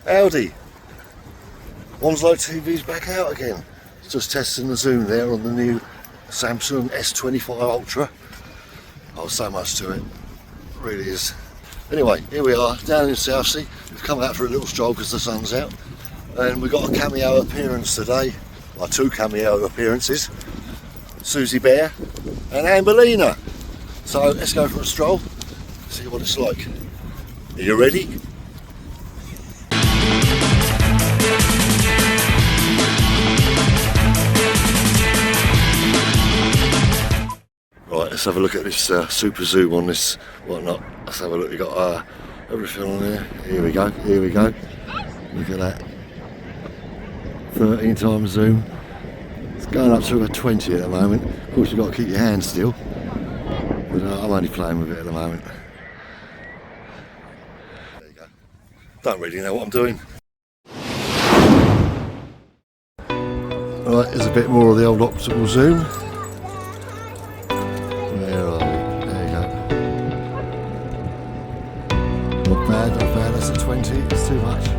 Howdy! OnslowTV's back out again. Just testing the zoom there on the new Samsung S25 Ultra. Oh, so much to it. It really is. Anyway, here we are down in Southsea. We've come out for a little stroll because the sun's out. And we've got a cameo appearance today. Well, two cameo appearances. Susie Bear and Amberlina. So let's go for a stroll, see what it's like. Are you ready? Right, let's have a look at this super zoom on this whatnot. Let's have a look. We've got everything on there. Here we go, here we go. Look at that. 13 times zoom. It's going up to a 20 at the moment. Of course, you've got to keep your hand still. But I'm only playing with it at the moment. There you go. Don't really know what I'm doing. Right, there's a bit more of the old optical zoom. Where are we? There you go. Not bad, not bad. That's a 20. It's too much.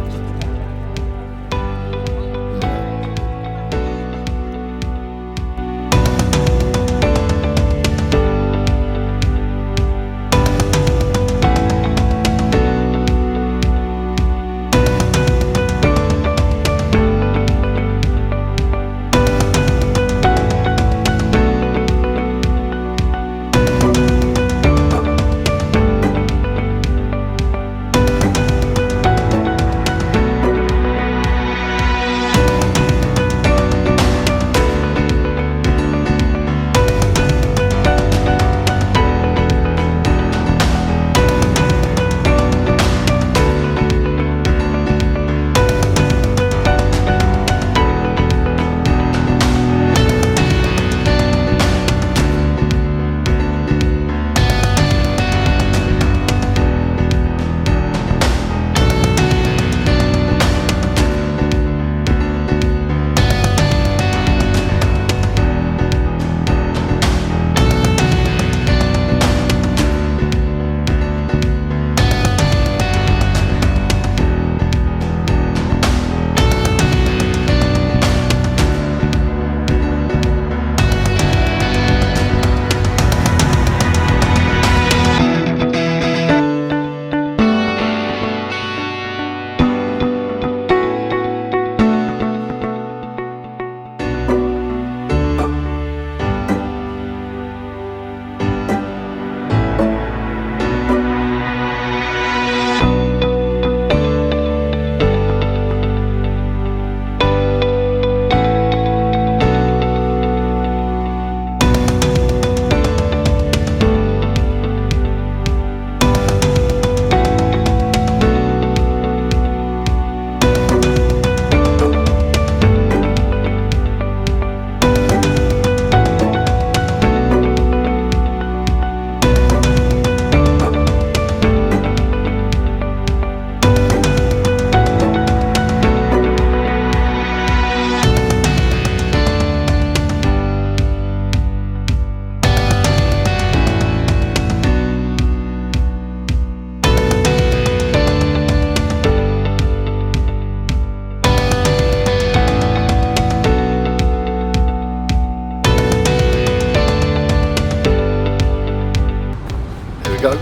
Go.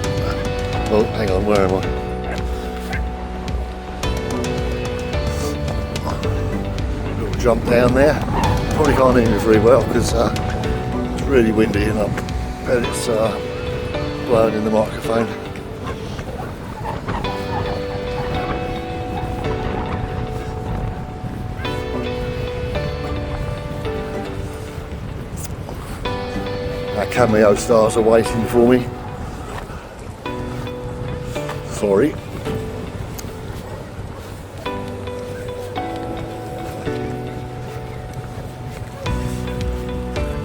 Oh, hang on, where am I? Little jump down there. Probably can't hear me very well because it's really windy and it's blowing in the microphone. Our cameo stars are waiting for me. Sorry.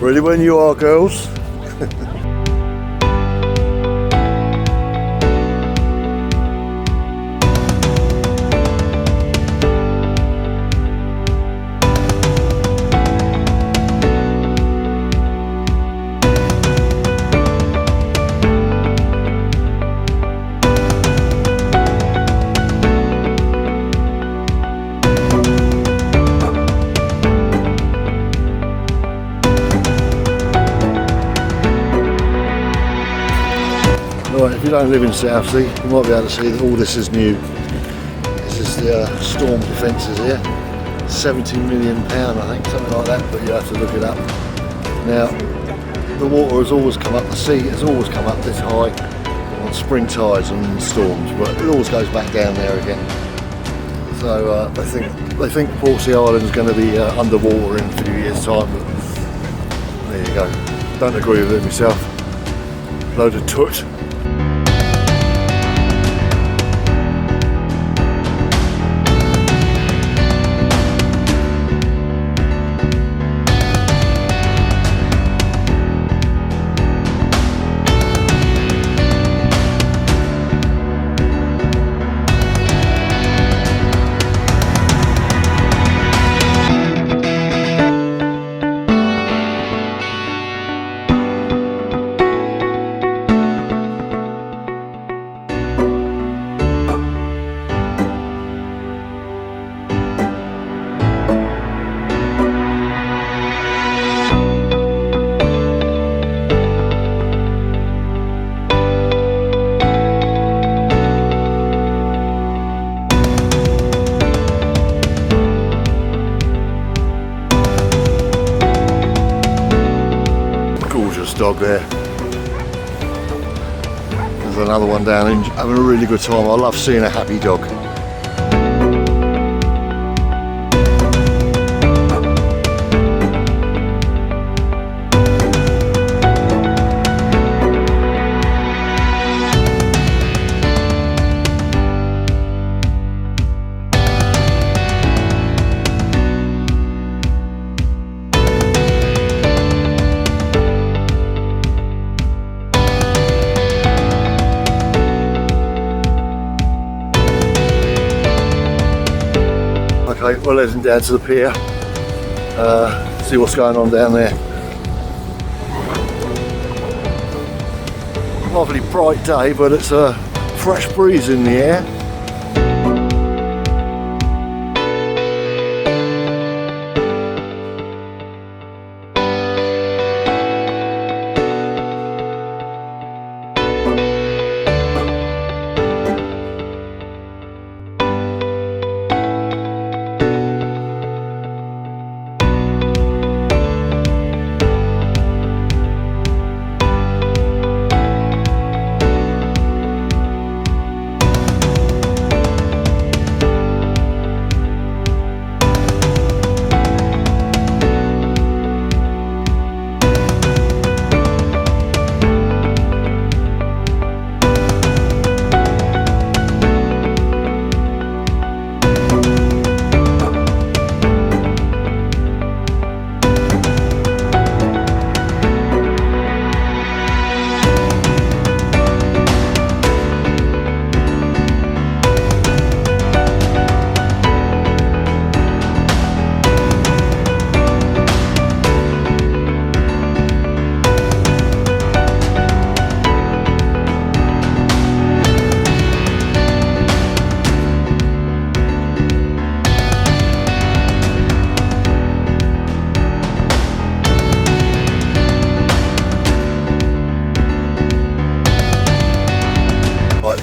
Ready when you are, girls. you don't live in Southsea, you might be able to see that all this is new. This is the storm defences here. £70 million, I think, something like that, but you have to look it up. Now, the water has always come up, the sea has always come up this high on spring tides and storms, but it always goes back down there again. So they think Portsea Island is going to be underwater in a few years' time, but there you go. Don't agree with it myself. Load of toot. Dog there. There's another one down in having a really good time. I love seeing a happy dog. Okay, we're heading down to the pier, see what's going on down there. Lovely bright day, but it's a fresh breeze in the air.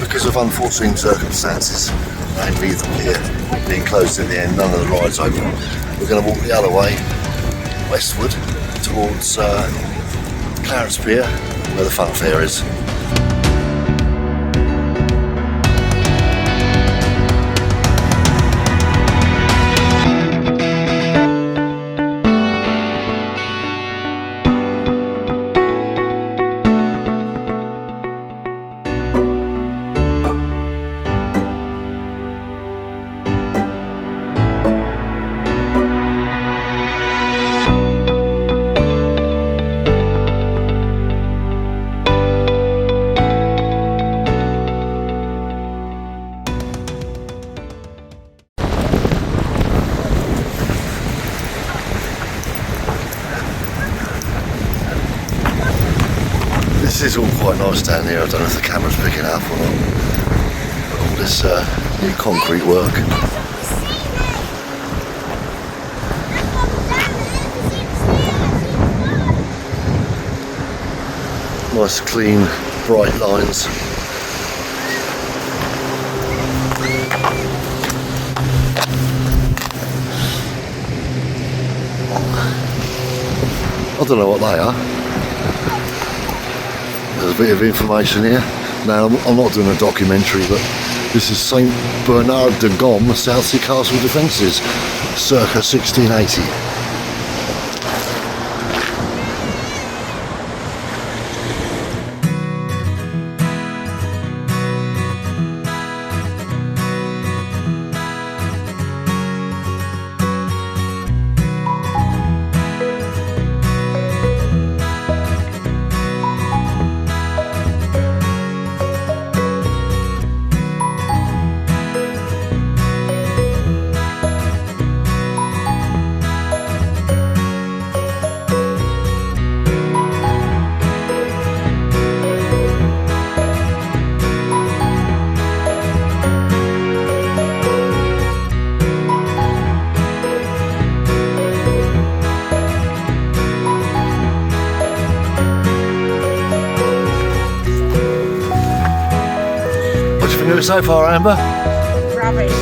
Because of unforeseen circumstances, namely the pier being closed in the end, none of the rides open, we're going to walk the other way, westward, towards Clarence Pier, where the Funfair is. This is all quite nice down here. I don't know if the camera's picking up or not. But all this new concrete work. Nice clean, bright lines. I don't know what they are. There's a bit of information here. Now, I'm not doing a documentary, but this is St Bernard de Gomme, Southsea Castle Defences, circa 1680. What do you think of it so far, Amber? Rubbish.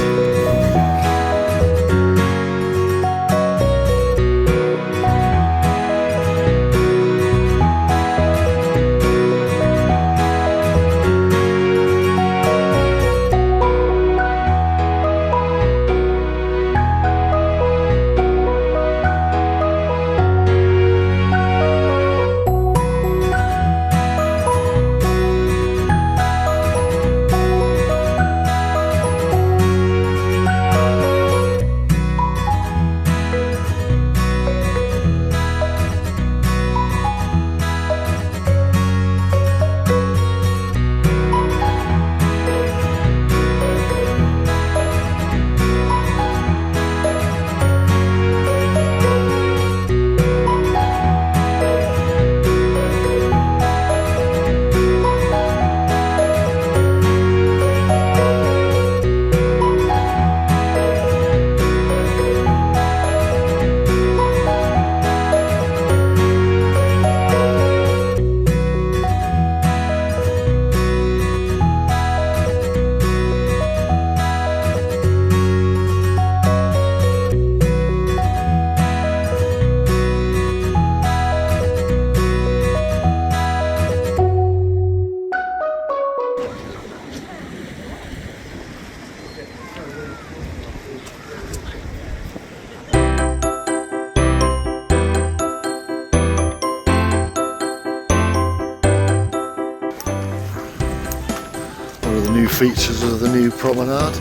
One of the new features of the new promenade.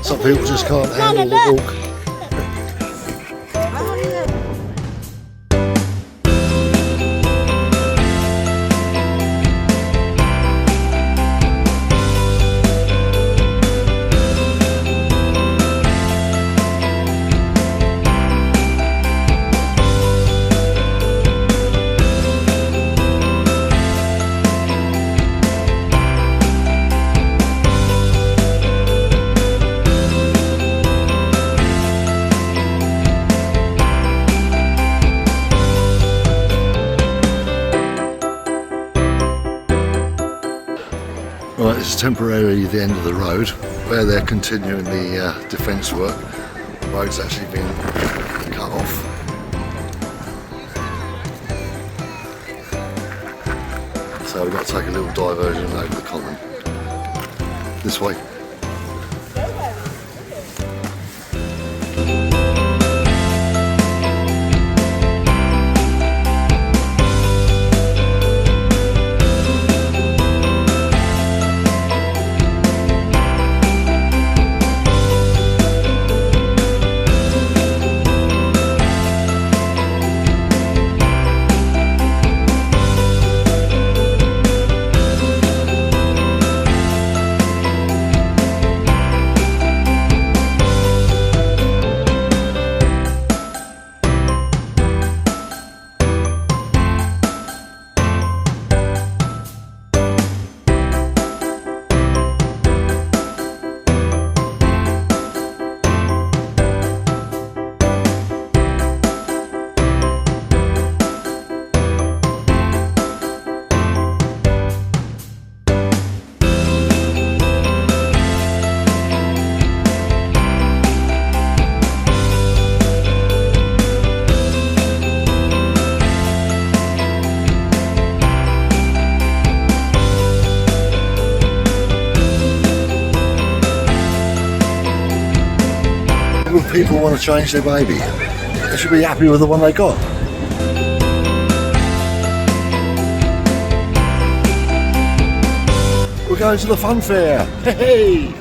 Some people just can't handle the walk. Right, this is temporarily the end of the road where they're continuing the defence work. The road's actually been cut off. So we've got to take a little diversion over the common. This way. people want to change their baby, they should be happy with the one they got. We're going to the fun fair. Hey!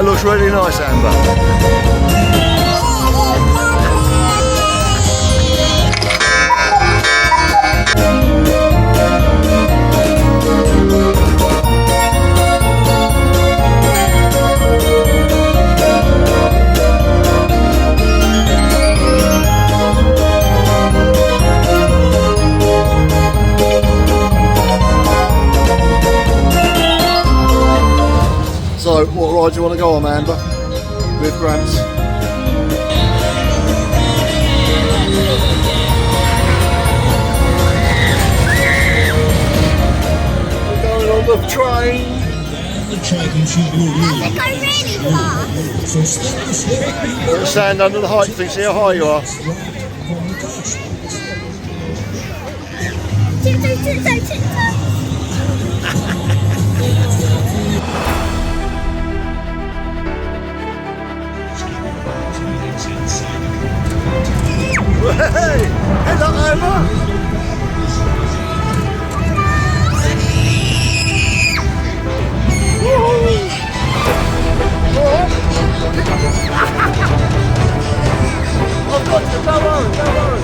Looks really nice, Amber. So, what ride do you want to go on, Amber? With Gramps? We're going on the train. The track and shoot your I think I'm really fast. So stand Stand under the height thing, see how high you are. Tiptoe. Hey! Head up, Amber! I've got you, don't worry.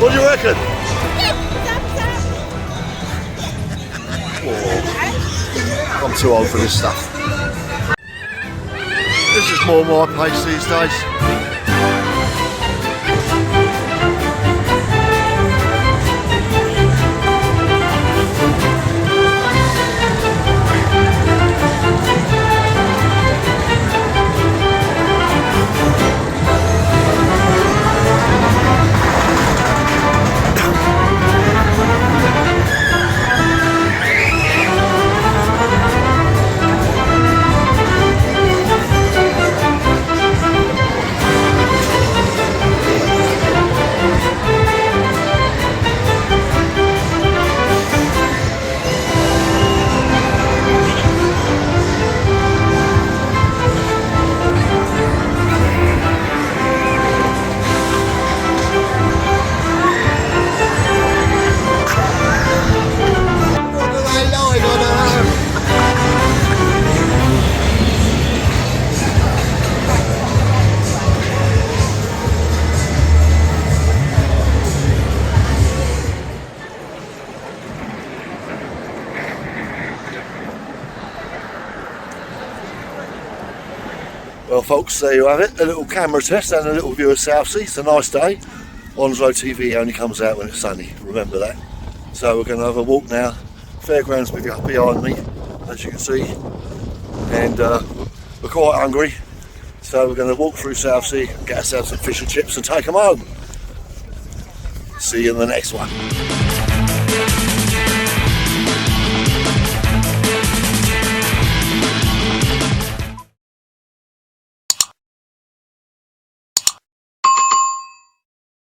What do you reckon? Oh, I'm too old for this stuff. This is more my pace these days. Well folks, there you have it, a little camera test and a little view of Southsea. It's a nice day. OnslowTV only comes out when it's sunny, remember that. So we're going to have a walk now. Fairgrounds behind me, as you can see, and we're quite hungry, so we're going to walk through Southsea, get ourselves some fish and chips and take them home. See you in the next one.